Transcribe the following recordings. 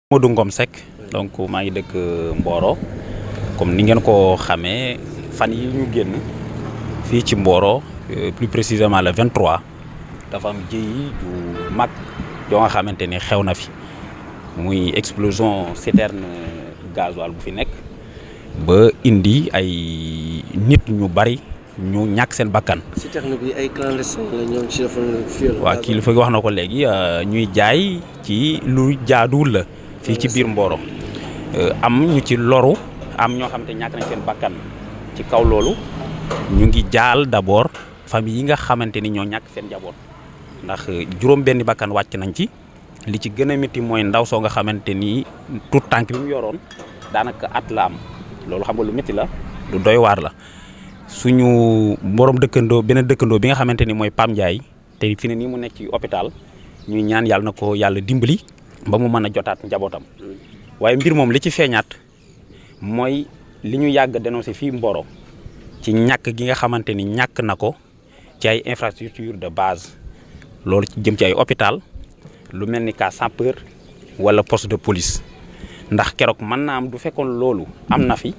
Modou Ngom Seck donc maa ngi dëkk Mboro comme ni ngeen ko xamee fan yi ñu génn fii ci Mboro plus précisément le 23 dafa am jëyi ju mag yoo nga xamante ni xew na fi muy explosion citerne gasoil bu fi nekk ba indi ay nit ñu bari ñu ñàkk seen bakkan. citerne bi ay clandestin la ñoom ci dafa fiel. waaw kilifa gi wax na ko léegi ñuy jaay ci lu jaaduwul la. fii ci biir Mboro am ñu ci loru am ñoo xam te ñàkk nañ seen bakkan ci kaw loolu ñu ngi jaal d'abord famille yi nga xamante ni ñoo ñàkk seen njaboot ndax juróom benni bakkan wàcc nañ ci li ci gën a métti mooy ndaw soo nga xamante ni tout tànk bi mu yoroon daanaka at la am loolu xam nga lu métti la lu doy waar la suñu borom dëkkandoo beneen dëkkandoo bi nga xamante ni mooy Pam Ndiaye te fi ne nii mu nekk ci hôpital ñuy ñaan yàlla na ko yàlla dimbali ba mu mën a jotaat njabootam waaye mbir moom li ci feeñaat mooy li ñu yàgg dénoncé fii Mboro ci ñàkk gi nga xamante ni ñàkk na ko ci ay infrastructure de base loolu ci jëm ci ay hôpital lu mel ni cas sapeur wala poste de police ndax keroog mën naa am du fekkoon loolu am na fi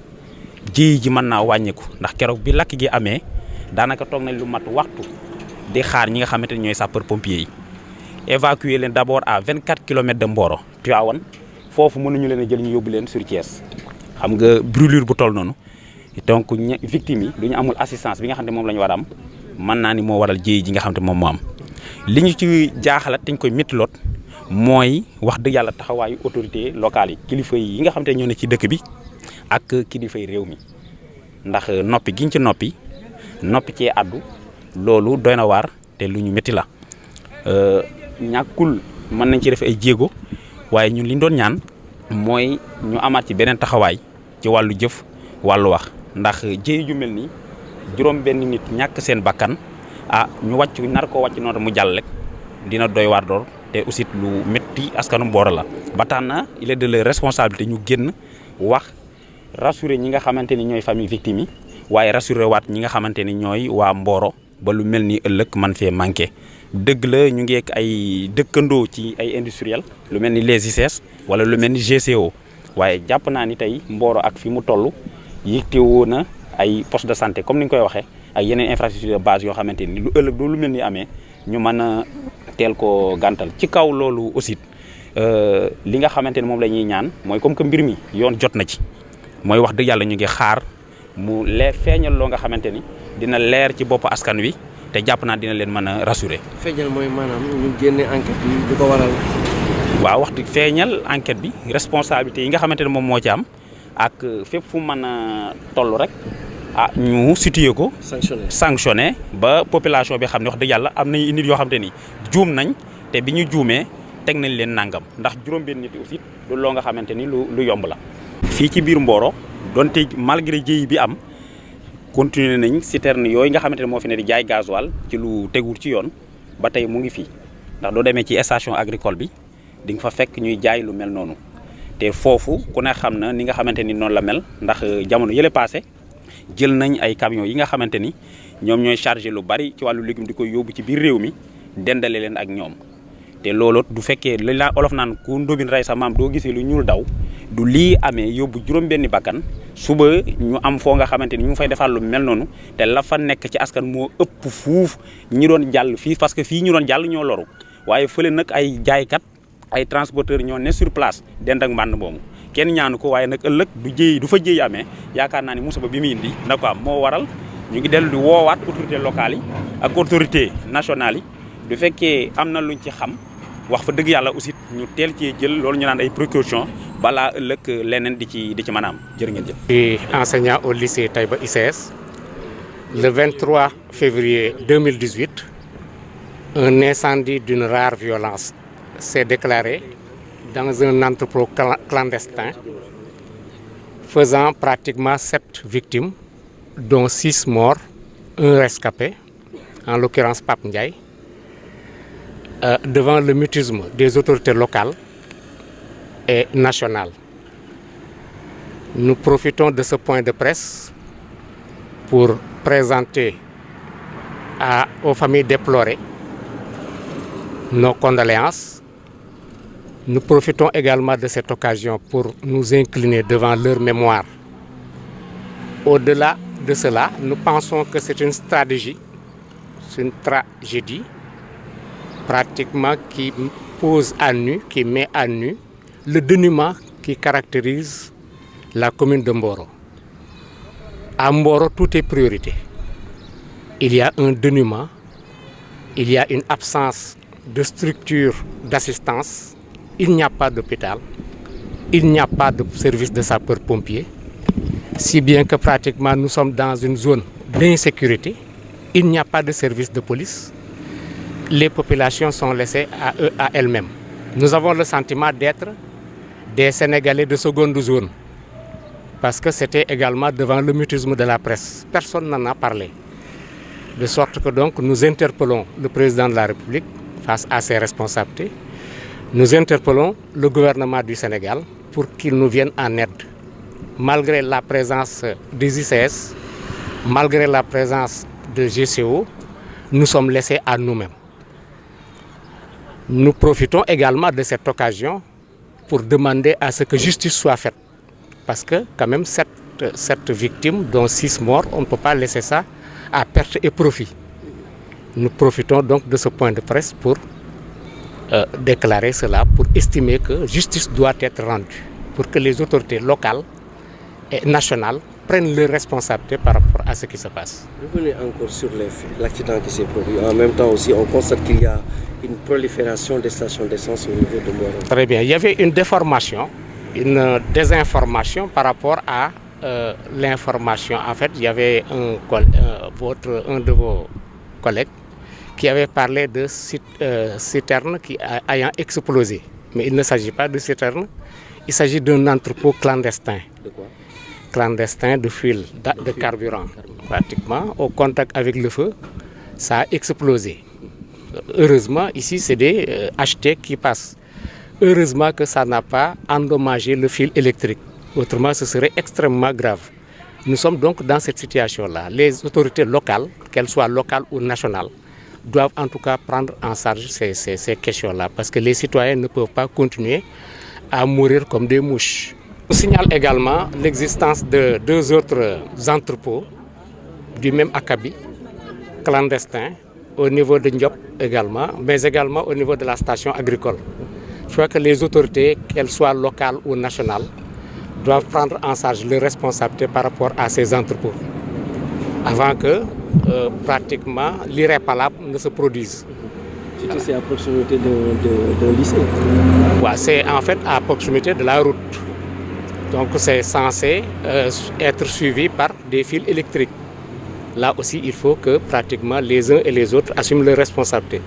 ji mën naa wàññeeku ndax keroog bi lakk gi amee daanaka toog nañ lu mat waxtu di xaar ñi nga xamante ni ñooy sapeur pompier yi évacuer leen d'abord à 24 kilomètres de Mboro Tivaouane foofu mënuñu leen a jël ñu yóbbu leen sur Thiès xam nga brûlure bu toll noonu donc victimes yi du ñu amul assistance bi nga xam ne moom la ñu war a am mën naa ni moo waral jéey ji nga xam ne moom moo am li ñu ci jaaxalat dañ koy méttiloot mooy wax dëgg yàlla taxawaayu autorité locale yi kilifa yi nga xam te ñoo ne ci dëkk bi ak kilifa yi réew mi ndax noppi giñ ci noppi cee addu loolu doy na waar te lu ñu métti la ñàkkul mën nañ ci def ay jéego waaye ñun li ñu doon ñaan mooy ñu amaat ci beneen taxawaay ci wàllu jëf wàllu wax ndax jéey ju mel nii juróom benn nit ñàkk seen bakkan ñu wàcc nar ko wàcc noonu mu jàll rek dina doy waar door te aussi lu métti askanu Mboro la ba tax na il est de leur responsabilité ñu génn wax rassurer ñi nga xamante ni ñooy famille victime yi waaye rassurer waat ñi nga xamante ni ñooy waa Mboro ba lu mel ni ëllëg man fee manqué dëgg la ñu ngi ak ay dëkkandoo ci ay industriel lu mel ni les ICS wala lu mel ni GCO waaye jàpp naa ni tey Mboro ak fi mu toll yittewoo na ay poste de santé comme ni ñu koy waxee ak yeneen infrastructure de base yoo xamante ni lu ëllëg lu mel ni amee ñu mën a teel ko gàntal ci kaw loolu aussi li nga xamante ni moom la ñuy ñaan mooy comme que mbir mi yoon jot na ci mooy wax dëgg yàlla ñu ngi xaar mu feeñal loo nga xamante ni dina leer ci bopp askan wi te jàpp naa dina leen mën a rassurer. feeñal mooy maanaam ñu génne enquête bi di ko waral. waaw wax dëgg feeñal enquête bi responsabilité yi nga xamante ne moom moo ci am ak fépp fu mën a toll rek ñu situé ko. sanctionné ba population bi xam ne wax dëgg yàlla am nañu nit yoo xamante ni juum nañ te bi ñu juumee teg nañ leen nangam ndax juróom-benn nit aussi loolu loo nga xamante ni lu yomb la. fii ci biir Mboro donte malgré jéey bi am. continuer nañ citerne yooyu nga xamante ne moo fi ne di jaay gasoil ci lu tegul ci yoon ba tey mu ngi fii ndax doo demee ci station agricole bi di nga fa fekk ñuy jaay lu mel noonu te foofu ku ne xam na ni nga xamante ni noonu la mel ndax jamono yële passé jël nañ ay camions yi nga xamante ni ñoom ñooy chargé lu bari ci wàllu légume di koy yóbbu ci biir réew mi dendale leen ak ñoom te loolu du fekkee li la olof naan ku ndóbin rey sa maam doo gisee lu ñuul daw du lii amee yóbbu juróom-benni bakkan suba ñu am foo nga xamante ni ñu ngi fay defal lu mel noonu te la fa nekk ci askan moo ëpp fuuf ñi doon jàll fii parce que fii ñu doon jàll ñoo loru waaye fële nag ay jaaykat ay transporteurs ñoo ne sur place dend ak mbànd moomu kenn ñaanu ko waaye nag ëllëg du fa jéey amee yaakaar naa ni musiba bi muy indi na ko am moo waral ñu ngi dellu di woowaat autorités locales yi ak autorités nationales yi du fekkee am na luñ ci xam wax fa dëgg yàlla aussi ñu teel cee jël loolu ñu naan ay précautions balaa ëllëg leneen di ci mën a am jërë ngeen jëf. Je suis enseignant au lycée Taïba ICS. Le 23 février 2018, un incendie d'une rare violence s'est déclaré dans un entrepôt clandestin, faisant pratiquement 7 victimes, dont 6 morts, un rescapé, en l'occurrence Pape Ndiaye. Devant le mutisme des autorités locales et nationales. Nous profitons de ce point de presse pour présenter aux familles déplorées nos condoléances Nous profitons également de cette occasion pour nous incliner devant leur mémoire. Au-delà de cela, nous pensons que c'est une stratégie, c'est une tragédie pratiquement qui pose à nu, qui met à nu le dénuement qui caractérise la commune de Mboro. À Mboro, tout est priorité. Il y a un dénuement, il y a une absence de structure d'assistance, il n'y a pas d'hôpital, il n'y a pas de service de sapeurs-pompiers, si bien que pratiquement nous sommes dans une zone d'insécurité, il n'y a pas de service de police, les populations sont laissées à elles-mêmes. Nous avons le sentiment d'être des Sénégalais de seconde zone, parce que c'était également devant le mutisme de la presse. Personne n'en a parlé. De sorte que donc nous interpellons le président de la République face à ses responsabilités. Nous interpellons le gouvernement du Sénégal pour qu'il nous vienne en aide. Malgré la présence des ICS, malgré la présence de GCO, nous sommes laissés à nous-mêmes. Nous profitons également de cette occasion pour demander à ce que justice soit faite. Parce que quand même cette victime, dont 6 morts, on ne peut pas laisser ça à perte et profit. Nous profitons donc de ce point de presse pour déclarer cela, pour estimer que justice doit être rendue, pour que les autorités locales et nationales prennent leurs responsabilités par rapport à ce qui se passe. Revenez encore sur les faits, l'accident qui s'est produit. En même temps aussi, on constate qu'il y a une prolifération des stations d'essence au niveau de Mboro. Très bien, il y avait une déformation, une désinformation par rapport à l'information. En fait, il y avait un de vos collègues qui avait parlé de citernes ayant explosé. Mais il ne s'agit pas de citernes, il s'agit d'un entrepôt clandestin. De quoi? Clandestin de fuel, de carburant. Pratiquement, au contact avec le feu, ça a explosé. Heureusement, ici, c'est des HT qui passent. Heureusement que ça n'a pas endommagé le fil électrique. Autrement, ce serait extrêmement grave. Nous sommes donc dans cette situation-là. Les autorités locales, qu'elles soient locales ou nationales, doivent en tout cas prendre en charge ces questions-là. Parce que les citoyens ne peuvent pas continuer à mourir comme des mouches. On signale également l'existence de 2 autres entrepôts du même acabit, clandestins, au niveau de Ndiop également, mais également au niveau de la station agricole. Je crois que les autorités, qu'elles soient locales ou nationales, doivent prendre en charge leurs responsabilités par rapport à ces entrepôts, avant que pratiquement l'irréparable ne se produise. C'est à proximité d'un lycée. Ouais, c'est en fait à proximité de la route. Donc c'est censé être suivi par des fils électriques. Là aussi, il faut que pratiquement les uns et les autres assument leurs responsabilités.